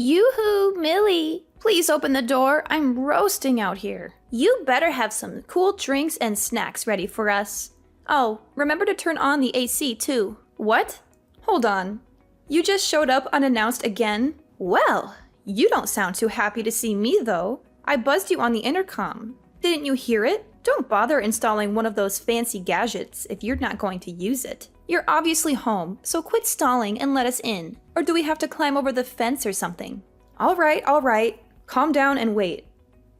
Yoo-hoo, Millie! Please open the door. I'm roasting out here. You better have some cool drinks and snacks ready for us. Oh, remember to turn on the AC too. What? Hold on. You just showed up unannounced again? Well, you don't sound too happy to see me though. I buzzed you on the intercom. Didn't you hear it? Don't bother installing one of those fancy gadgets if you're not going to use it. You're obviously home, so quit stalling and let us in. Or do we have to climb over the fence or something? All right. Calm down and wait.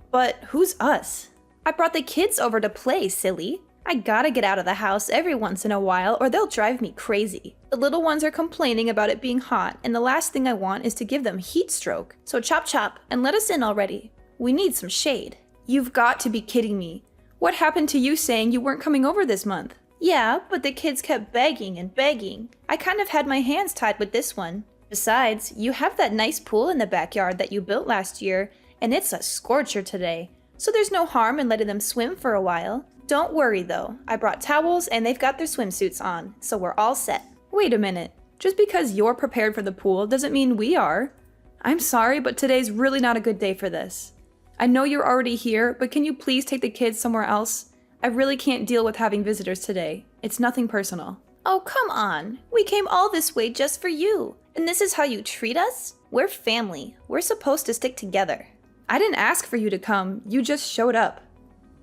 But who's us? I brought the kids over to play, silly. I gotta get out of the house every once in a while or they'll drive me crazy. The little ones are complaining about it being hot, and the last thing I want is to give them heat stroke. So chop chop and let us in already. We need some shade. You've got to be kidding me. What happened to you saying you weren't coming over this month? Yeah, but the kids kept begging and begging. I kind of had my hands tied with this one. Besides, you have that nice pool in the backyard that you built last year, and it's a scorcher today. So there's no harm in letting them swim for a while. Don't worry though, I brought towels and they've got their swimsuits on, so we're all set. Wait a minute, just because you're prepared for the pool doesn't mean we are. I'm sorry, but today's really not a good day for this. I know you're already here, but can you please take the kids somewhere else? I really can't deal with having visitors today. It's nothing personal. Oh, come on. We came all this way just for you. And this is how you treat us? We're family. We're supposed to stick together. I didn't ask for you to come. You just showed up.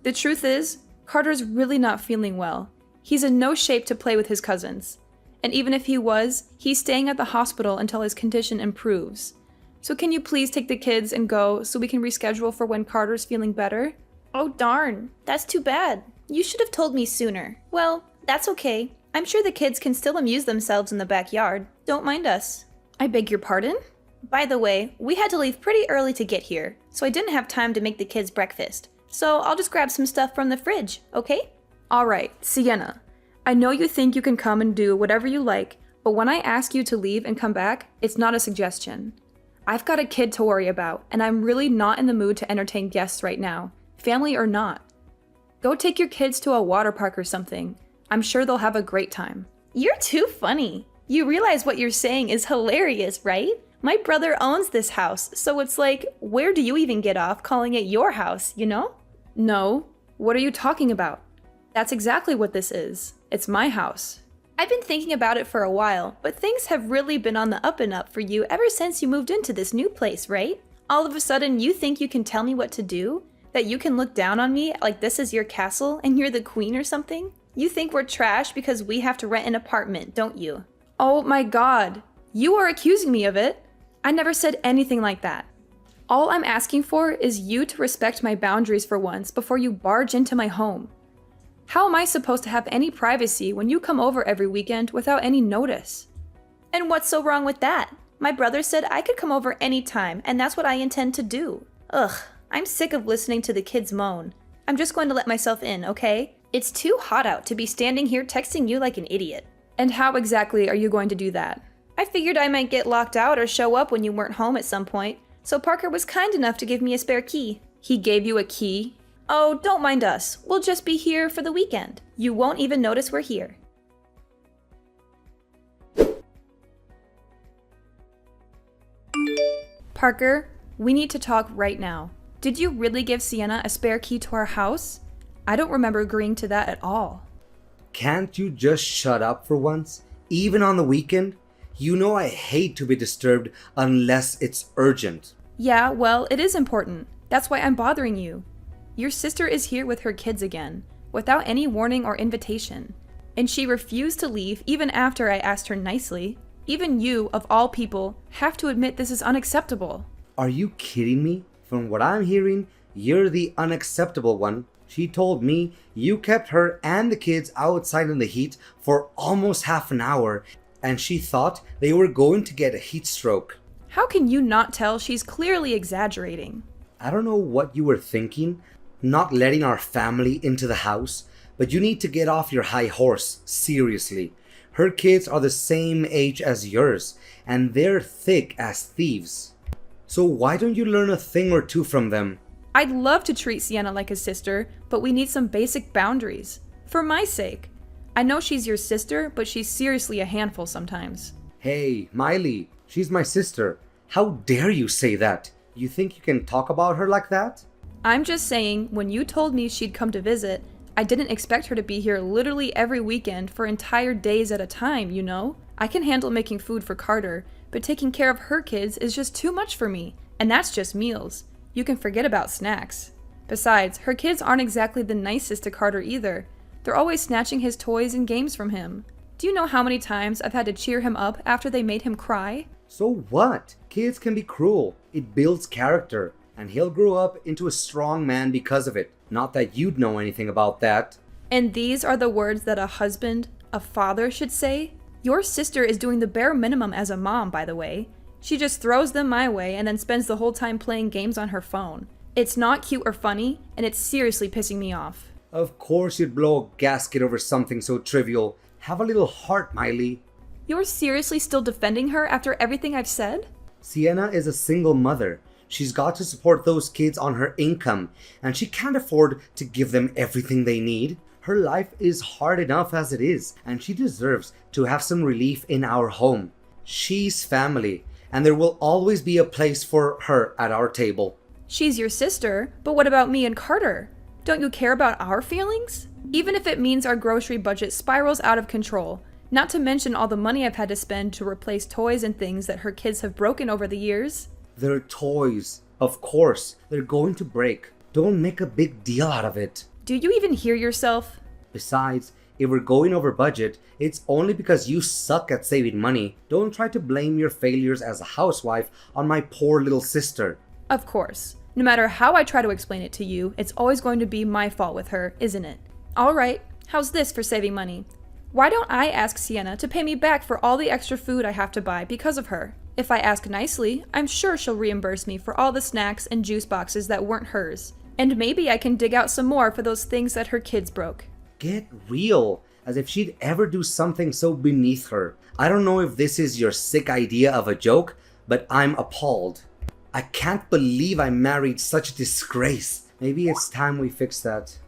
The truth is, Carter's really not feeling well. He's in no shape to play with his cousins. And even if he was, he's staying at the hospital until his condition improves. So can you please take the kids and go so we can reschedule for when Carter's feeling better? Oh darn, that's too bad. You should have told me sooner. Well, that's okay. I'm sure the kids can still amuse themselves in the backyard. Don't mind us. I beg your pardon? By the way, we had to leave pretty early to get here, so I didn't have time to make the kids breakfast. So I'll just grab some stuff from the fridge, okay? Alright, Sienna. I know you think you can come and do whatever you like, but when I ask you to leave and come back, it's not a suggestion. I've got a kid to worry about, and I'm really not in the mood to entertain guests right now. Family or not. Go take your kids to a water park or something. I'm sure they'll have a great time. You're too funny. You realize what you're saying is hilarious, right? My brother owns this house, so it's like, where do you even get off calling it your house, you know? No. What are you talking about? That's exactly what this is. It's my house. I've been thinking about it for a while, but things have really been on the up and up for you ever since you moved into this new place, right? All of a sudden, you think you can tell me what to do? That you can look down on me like this is your castle and you're the queen or something? You think we're trash because we have to rent an apartment, don't you? Oh my god, you are accusing me of it. I never said anything like that. All I'm asking for is you to respect my boundaries for once before you barge into my home. How am I supposed to have any privacy when you come over every weekend without any notice? And what's so wrong with that? My brother said I could come over anytime, and that's what I intend to do. Ugh. I'm sick of listening to the kids moan. I'm just going to let myself in, okay? It's too hot out to be standing here texting you like an idiot. And how exactly are you going to do that? I figured I might get locked out or show up when you weren't home at some point, so Parker was kind enough to give me a spare key. He gave you a key? Oh, don't mind us. We'll just be here for the weekend. You won't even notice we're here. Parker, we need to talk right now. Did you really give Sienna a spare key to our house? I don't remember agreeing to that at all. Can't you just shut up for once? Even on the weekend? You know I hate to be disturbed unless it's urgent. Yeah, well, it is important. That's why I'm bothering you. Your sister is here with her kids again, without any warning or invitation. And she refused to leave even after I asked her nicely. Even you, of all people, have to admit this is unacceptable. Are you kidding me? From what I'm hearing, you're the unacceptable one. She told me you kept her and the kids outside in the heat for almost half an hour, and she thought they were going to get a heat stroke. How can you not tell she's clearly exaggerating? I don't know what you were thinking, not letting our family into the house, but you need to get off your high horse, seriously. Her kids are the same age as yours, and they're thick as thieves. So why don't you learn a thing or two from them? I'd love to treat Sienna like a sister, but we need some basic boundaries. For my sake. I know she's your sister, but she's seriously a handful sometimes. Hey, Miley, she's my sister. How dare you say that? You think you can talk about her like that? I'm just saying, when you told me she'd come to visit, I didn't expect her to be here literally every weekend for entire days at a time, you know? I can handle making food for Carter, but taking care of her kids is just too much for me, and that's just meals. You can forget about snacks. Besides, her kids aren't exactly the nicest to Carter either. They're always snatching his toys and games from him. Do you know how many times I've had to cheer him up after they made him cry? So what? Kids can be cruel. It builds character. And he'll grow up into a strong man because of it. Not that you'd know anything about that. And these are the words that a husband, a father should say? Your sister is doing the bare minimum as a mom, by the way. She just throws them my way and then spends the whole time playing games on her phone. It's not cute or funny, and it's seriously pissing me off. Of course you'd blow a gasket over something so trivial. Have a little heart, Miley. You're seriously still defending her after everything I've said? Sienna is a single mother. She's got to support those kids on her income, and she can't afford to give them everything they need. Her life is hard enough as it is, and she deserves to have some relief in our home. She's family, and there will always be a place for her at our table. She's your sister, but what about me and Carter? Don't you care about our feelings? Even if it means our grocery budget spirals out of control, not to mention all the money I've had to spend to replace toys and things that her kids have broken over the years. They're toys. Of course, they're going to break. Don't make a big deal out of it. Do you even hear yourself? Besides, if we're going over budget, it's only because you suck at saving money. Don't try to blame your failures as a housewife on my poor little sister. Of course. No matter how I try to explain it to you, it's always going to be my fault with her, isn't it? Alright, how's this for saving money? Why don't I ask Sienna to pay me back for all the extra food I have to buy because of her? If I ask nicely, I'm sure she'll reimburse me for all the snacks and juice boxes that weren't hers. And maybe I can dig out some more for those things that her kids broke. Get real, as if she'd ever do something so beneath her. I don't know if this is your sick idea of a joke, but I'm appalled. I can't believe I married such a disgrace. Maybe it's time we fix that.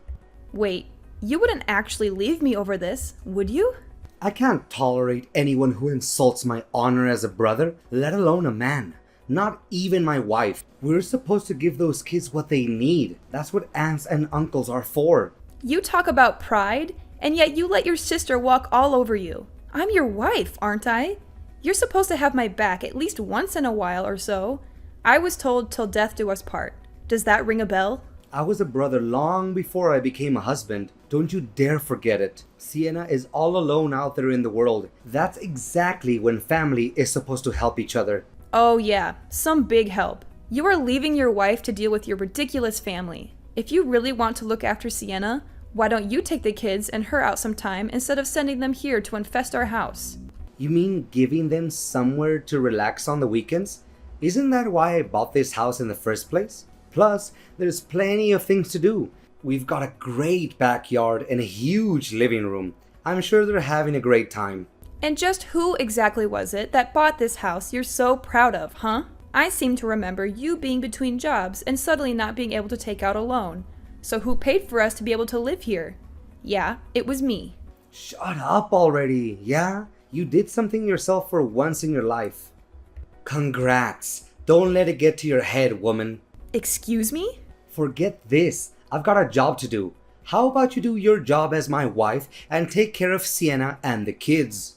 Wait, you wouldn't actually leave me over this, would you? I can't tolerate anyone who insults my honor as a brother, let alone a man. Not even my wife. We're supposed to give those kids what they need. That's what aunts and uncles are for. You talk about pride, and yet you let your sister walk all over you. I'm your wife, aren't I? You're supposed to have my back at least once in a while or so. I was told till death do us part. Does that ring a bell? I was a brother long before I became a husband. Don't you dare forget it. Sienna is all alone out there in the world. That's exactly when family is supposed to help each other. Oh yeah, some big help. You are leaving your wife to deal with your ridiculous family. If you really want to look after Sienna, why don't you take the kids and her out sometime instead of sending them here to infest our house? You mean giving them somewhere to relax on the weekends? Isn't that why I bought this house in the first place? Plus, there's plenty of things to do. We've got a great backyard and a huge living room. I'm sure they're having a great time. And just who exactly was it that bought this house you're so proud of, huh? I seem to remember you being between jobs and suddenly not being able to take out a loan. So who paid for us to be able to live here? Yeah, it was me. Shut up already, yeah? You did something yourself for once in your life. Congrats. Don't let it get to your head, woman. Excuse me? Forget this. I've got a job to do. How about you do your job as my wife and take care of Sienna and the kids?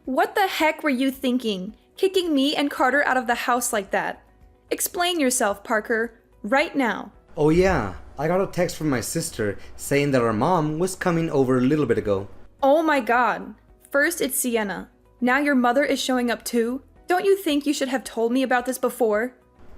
What the heck were you thinking? Kicking me and Carter out of the house like that? Explain yourself, Parker. Right now. Oh yeah, I got a text from my sister saying that our mom was coming over a little bit ago. Oh my god. First it's Sienna. Now your mother is showing up too? Don't you think you should have told me about this before?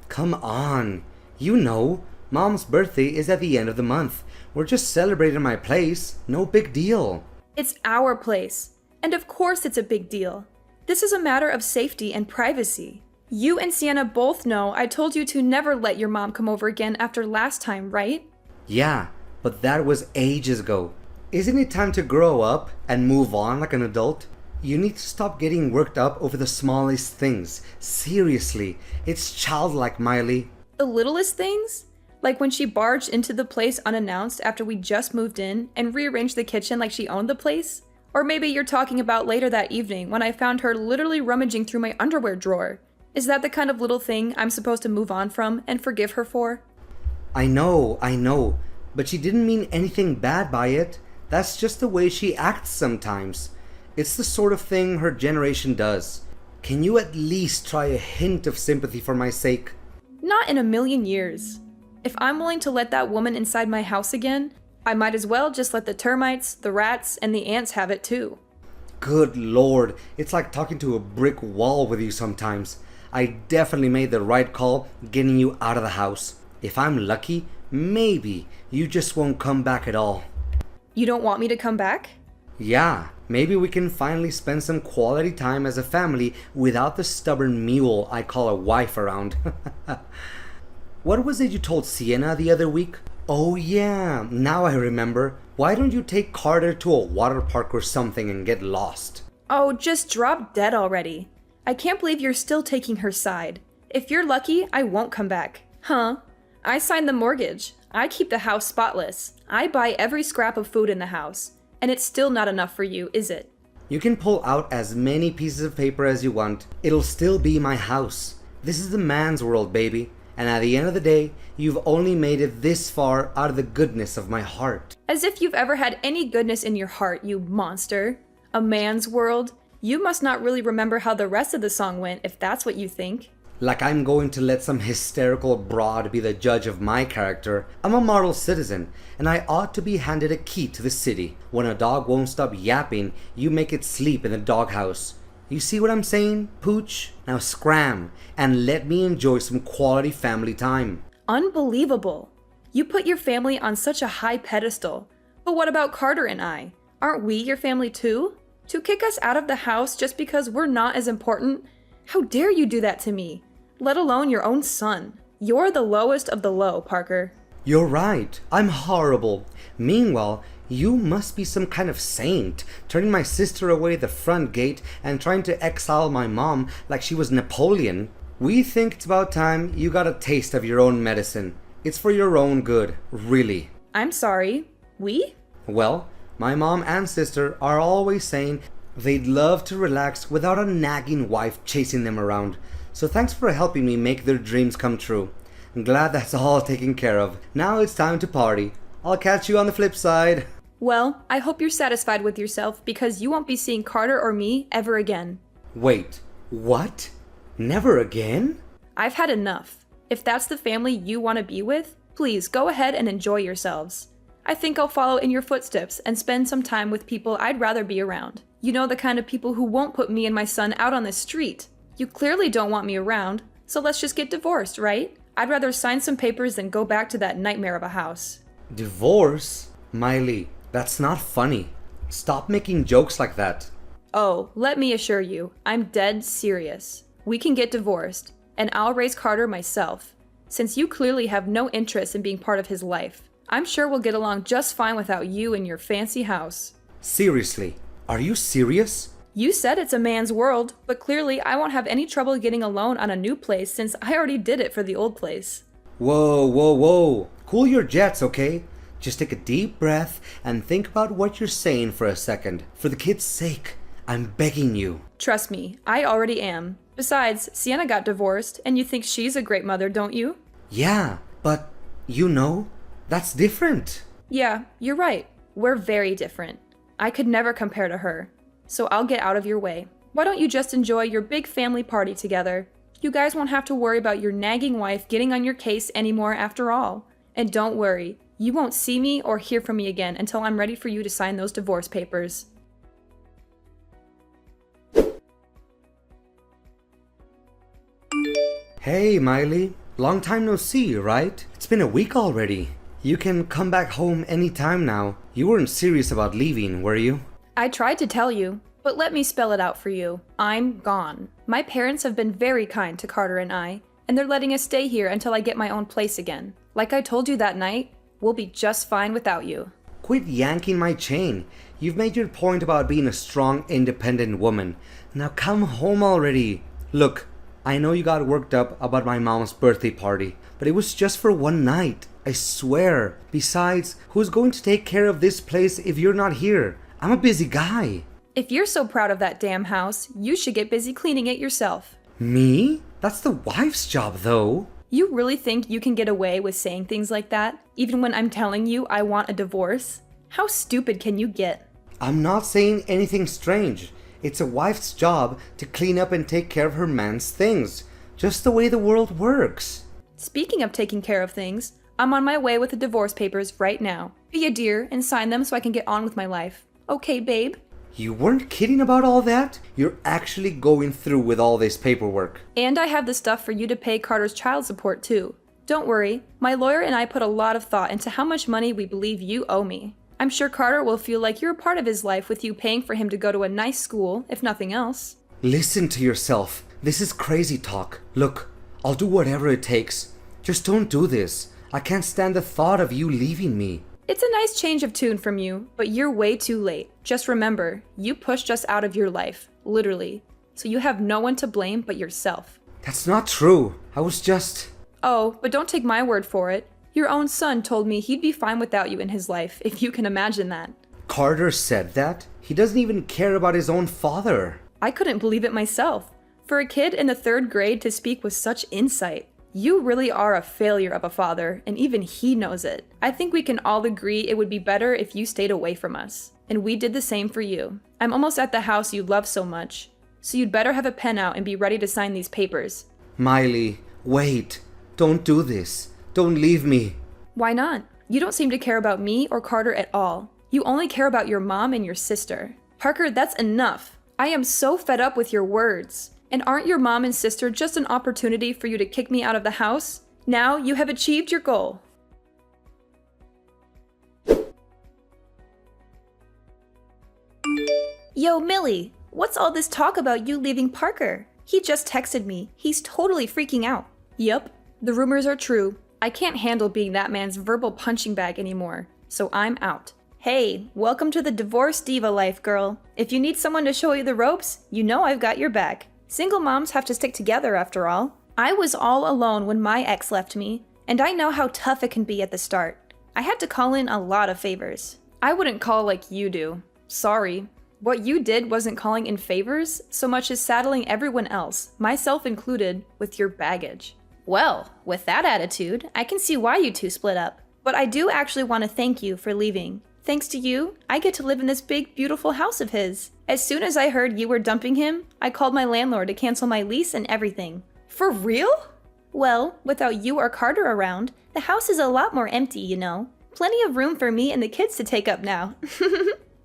Come on. You know, Mom's birthday is at the end of the month. We're just celebrating my place. No big deal. It's our place. And of course it's a big deal. This is a matter of safety and privacy. You and Sienna both know I told you to never let your mom come over again after last time, right? Yeah, but that was ages ago. Isn't it time to grow up and move on like an adult? You need to stop getting worked up over the smallest things. Seriously, it's childlike, Miley. The littlest things? Like when she barged into the place unannounced after we just moved in and rearranged the kitchen like she owned the place? Or maybe you're talking about later that evening when I found her literally rummaging through my underwear drawer. Is that the kind of little thing I'm supposed to move on from and forgive her for? I know, but she didn't mean anything bad by it. That's just the way she acts sometimes. It's the sort of thing her generation does. Can you at least try a hint of sympathy for my sake? Not in a million years. If I'm willing to let that woman inside my house again, I might as well just let the termites, the rats, and the ants have it too. Good lord, it's like talking to a brick wall with you sometimes. I definitely made the right call getting you out of the house. If I'm lucky, maybe you just won't come back at all. You don't want me to come back? Yeah, maybe we can finally spend some quality time as a family without the stubborn mule I call a wife around. What was it you told Sienna the other week? Oh yeah, now I remember. Why don't you take Carter to a water park or something and get lost? Oh, just drop dead already. I can't believe you're still taking her side. If you're lucky, I won't come back. Huh? I signed the mortgage. I keep the house spotless. I buy every scrap of food in the house. And it's still not enough for you, is it? You can pull out as many pieces of paper as you want. It'll still be my house. This is the man's world, baby. And at the end of the day, you've only made it this far out of the goodness of my heart. As if you've ever had any goodness in your heart, you monster. A man's world? You must not really remember how the rest of the song went if that's what you think. Like I'm going to let some hysterical broad be the judge of my character. I'm a model citizen, and I ought to be handed a key to the city. When a dog won't stop yapping, you make it sleep in the doghouse. You see what I'm saying, Pooch? Now scram, and let me enjoy some quality family time. Unbelievable. You put your family on such a high pedestal. But what about Carter and I? Aren't we your family too? To kick us out of the house just because we're not as important? How dare you do that to me? Let alone your own son. You're the lowest of the low, Parker. You're right. I'm horrible. Meanwhile, you must be some kind of saint, turning my sister away at the front gate and trying to exile my mom like she was Napoleon. We think it's about time you got a taste of your own medicine. It's for your own good, really. I'm sorry. We? Well, my mom and sister are always saying they'd love to relax without a nagging wife chasing them around. So thanks for helping me make their dreams come true. I'm glad that's all taken care of. Now it's time to party. I'll catch you on the flip side. Well, I hope you're satisfied with yourself because you won't be seeing Carter or me ever again. Wait, what? Never again? I've had enough. If that's the family you want to be with, please go ahead and enjoy yourselves. I think I'll follow in your footsteps and spend some time with people I'd rather be around. You know, the kind of people who won't put me and my son out on the street. You clearly don't want me around, so let's just get divorced, right? I'd rather sign some papers than go back to that nightmare of a house. Divorce? Miley, that's not funny. Stop making jokes like that. Oh, let me assure you, I'm dead serious. We can get divorced, and I'll raise Carter myself. Since you clearly have no interest in being part of his life, I'm sure we'll get along just fine without you and your fancy house. Seriously, are you serious? You said it's a man's world, but clearly I won't have any trouble getting a loan on a new place since I already did it for the old place. Whoa. Cool your jets, okay? Just take a deep breath and think about what you're saying for a second. For the kid's sake, I'm begging you. Trust me, I already am. Besides, Sienna got divorced, and you think she's a great mother, don't you? Yeah, but you know, that's different. Yeah, you're right. We're very different. I could never compare to her. So I'll get out of your way. Why don't you just enjoy your big family party together? You guys won't have to worry about your nagging wife getting on your case anymore after all. And don't worry, you won't see me or hear from me again until I'm ready for you to sign those divorce papers. Hey, Miley. Long time no see, right? It's been a week already. You can come back home anytime now. You weren't serious about leaving, were you? I tried to tell you, but let me spell it out for you. I'm gone. My parents have been very kind to Carter and I, and they're letting us stay here until I get my own place again. Like I told you that night, we'll be just fine without you. Quit yanking my chain. You've made your point about being a strong, independent woman. Now come home already. Look, I know you got worked up about my mom's birthday party, but it was just for one night. I swear. Besides, who's going to take care of this place if you're not here? I'm a busy guy. If you're so proud of that damn house, you should get busy cleaning it yourself. Me? That's the wife's job, though. You really think you can get away with saying things like that, even when I'm telling you I want a divorce? How stupid can you get? I'm not saying anything strange. It's a wife's job to clean up and take care of her man's things. Just the way the world works. Speaking of taking care of things, I'm on my way with the divorce papers right now. Be a dear and sign them so I can get on with my life. Okay, babe? You weren't kidding about all that? You're actually going through with all this paperwork. And I have the stuff for you to pay Carter's child support too. Don't worry, my lawyer and I put a lot of thought into how much money we believe you owe me. I'm sure Carter will feel like you're a part of his life with you paying for him to go to a nice school, if nothing else. Listen to yourself. This is crazy talk. Look, I'll do whatever it takes. Just don't do this. I can't stand the thought of you leaving me. It's a nice change of tune from you, but you're way too late. Just remember, you pushed us out of your life, literally. So you have no one to blame but yourself. That's not true. I was just... Oh, but don't take my word for it. Your own son told me he'd be fine without you in his life, if you can imagine that. Carter said that? He doesn't even care about his own father. I couldn't believe it myself. For a kid in the 3rd grade to speak with such insight. You really are a failure of a father, and even he knows it. I think we can all agree it would be better if you stayed away from us. And we did the same for you. I'm almost at the house you love so much. So you'd better have a pen out and be ready to sign these papers. Miley, wait. Don't do this. Don't leave me. Why not? You don't seem to care about me or Carter at all. You only care about your mom and your sister. Parker, that's enough. I am so fed up with your words. And aren't your mom and sister just an opportunity for you to kick me out of the house? Now you have achieved your goal. Yo, Millie, what's all this talk about you leaving Parker? He just texted me. He's totally freaking out. Yup, the rumors are true. I can't handle being that man's verbal punching bag anymore, so I'm out. Hey, welcome to the divorce diva life, girl. If you need someone to show you the ropes, you know I've got your back. Single moms have to stick together after all. I was all alone when my ex left me, and I know how tough it can be at the start. I had to call in a lot of favors. I wouldn't call like you do. Sorry. What you did wasn't calling in favors so much as saddling everyone else, myself included, with your baggage. Well, with that attitude, I can see why you two split up. But I do actually want to thank you for leaving. Thanks to you, I get to live in this big, beautiful house of his. As soon as I heard you were dumping him, I called my landlord to cancel my lease and everything. For real? Well, without you or Carter around, the house is a lot more empty, you know. Plenty of room for me and the kids to take up now.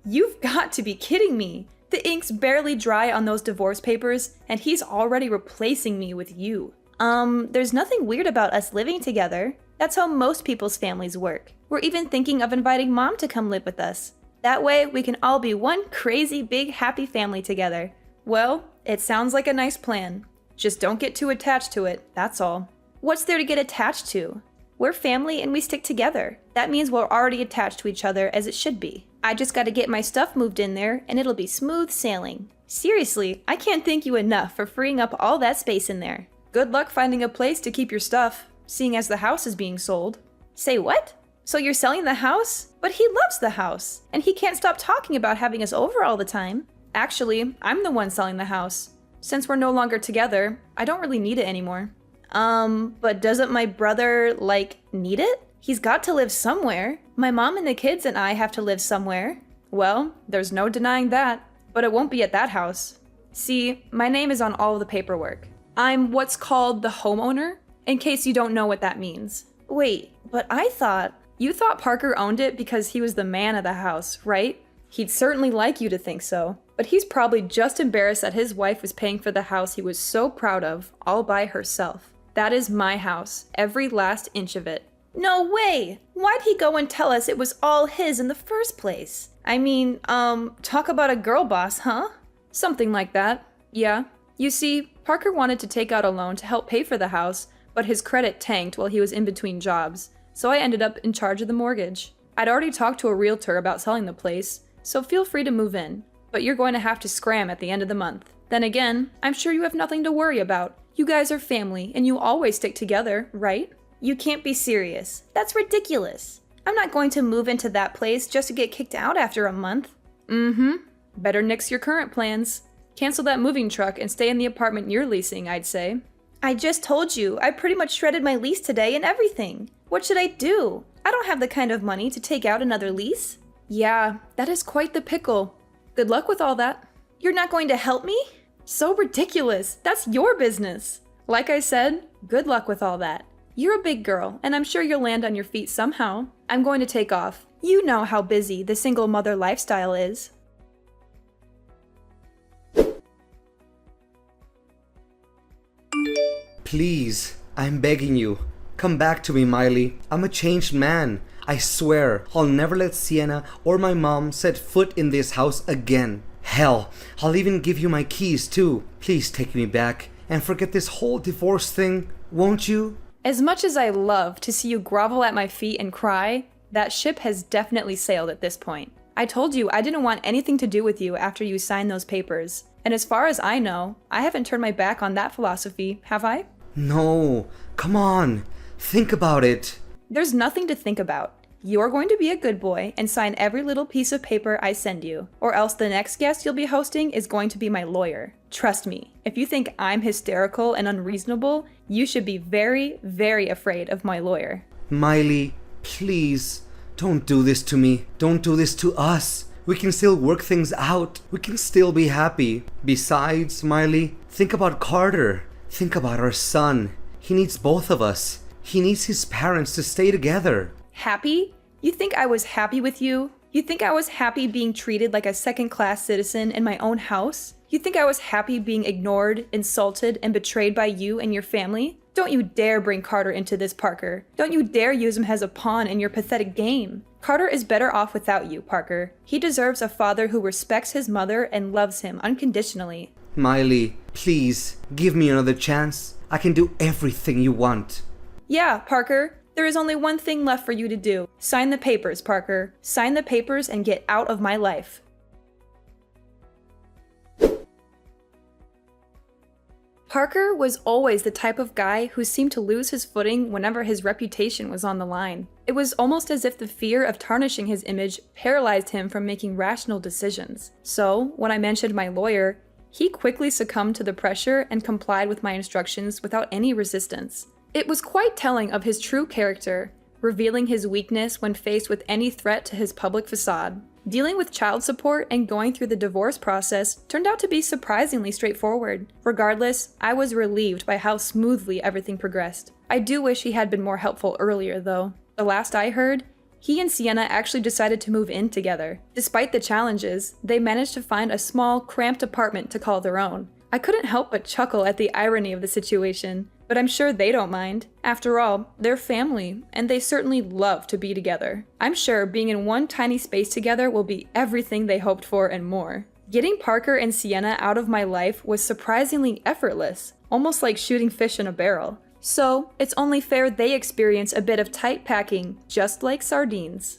You've got to be kidding me. The ink's barely dry on those divorce papers, and he's already replacing me with you. There's nothing weird about us living together. That's how most people's families work. We're even thinking of inviting Mom to come live with us. That way, we can all be one crazy, big, happy family together. Well, it sounds like a nice plan. Just don't get too attached to it, that's all. What's there to get attached to? We're family and we stick together. That means we're already attached to each other as it should be. I just gotta get my stuff moved in there and it'll be smooth sailing. Seriously, I can't thank you enough for freeing up all that space in there. Good luck finding a place to keep your stuff, seeing as the house is being sold. Say what? So you're selling the house? But he loves the house, and he can't stop talking about having us over all the time. Actually, I'm the one selling the house. Since we're no longer together, I don't really need it anymore. But doesn't my brother, need it? He's got to live somewhere. My mom and the kids and I have to live somewhere. Well, there's no denying that, but it won't be at that house. See, my name is on all of the paperwork. I'm what's called the homeowner, in case you don't know what that means. Wait, but I thought... You thought Parker owned it because he was the man of the house, right? He'd certainly like you to think so, but he's probably just embarrassed that his wife was paying for the house he was so proud of, all by herself. That is my house, every last inch of it. No way! Why'd he go and tell us it was all his in the first place? I mean, talk about a girl boss, huh? Something like that, yeah. You see, Parker wanted to take out a loan to help pay for the house, but his credit tanked while he was in between jobs. So I ended up in charge of the mortgage. I'd already talked to a realtor about selling the place, so feel free to move in. But you're going to have to scram at the end of the month. Then again, I'm sure you have nothing to worry about. You guys are family, and you always stick together, right? You can't be serious. That's ridiculous. I'm not going to move into that place just to get kicked out after a month. Mm-hmm. Better nix your current plans. Cancel that moving truck and stay in the apartment you're leasing, I'd say. I just told you, I pretty much shredded my lease today and everything. What should I do? I don't have the kind of money to take out another lease. Yeah, that is quite the pickle. Good luck with all that. You're not going to help me? So ridiculous. That's your business. Like I said, good luck with all that. You're a big girl, and I'm sure you'll land on your feet somehow. I'm going to take off. You know how busy the single mother lifestyle is. Please, I'm begging you. Come back to me, Miley. I'm a changed man. I swear, I'll never let Sienna or my mom set foot in this house again. Hell, I'll even give you my keys too. Please take me back and forget this whole divorce thing, won't you? As much as I love to see you grovel at my feet and cry, that ship has definitely sailed at this point. I told you I didn't want anything to do with you after you signed those papers. And as far as I know, I haven't turned my back on that philosophy, have I? No, come on. Think about it. There's nothing to think about. You're going to be a good boy and sign every little piece of paper I send you, or else the next guest you'll be hosting is going to be my lawyer. Trust me, if you think I'm hysterical and unreasonable, you should be very, very afraid of my lawyer. Miley, please, don't do this to me. Don't do this to us. We can still work things out. We can still be happy. Besides, Miley, think about Carter. Think about our son. He needs both of us. He needs his parents to stay together. Happy? You think I was happy with you? You think I was happy being treated like a second-class citizen in my own house? You think I was happy being ignored, insulted, and betrayed by you and your family? Don't you dare bring Carter into this, Parker. Don't you dare use him as a pawn in your pathetic game. Carter is better off without you, Parker. He deserves a father who respects his mother and loves him unconditionally. Miley, please, give me another chance. I can do everything you want. Yeah, Parker. There is only one thing left for you to do. Sign the papers, Parker. Sign the papers and get out of my life. Parker was always the type of guy who seemed to lose his footing whenever his reputation was on the line. It was almost as if the fear of tarnishing his image paralyzed him from making rational decisions. So, when I mentioned my lawyer, he quickly succumbed to the pressure and complied with my instructions without any resistance. It was quite telling of his true character, revealing his weakness when faced with any threat to his public facade. Dealing with child support and going through the divorce process turned out to be surprisingly straightforward. Regardless, I was relieved by how smoothly everything progressed. I do wish he had been more helpful earlier, though. The last I heard, he and Sienna actually decided to move in together. Despite the challenges, they managed to find a small, cramped apartment to call their own. I couldn't help but chuckle at the irony of the situation, but I'm sure they don't mind. After all, they're family, and they certainly love to be together. I'm sure being in one tiny space together will be everything they hoped for and more. Getting Parker and Sienna out of my life was surprisingly effortless, almost like shooting fish in a barrel. So, it's only fair they experience a bit of tight packing, just like sardines.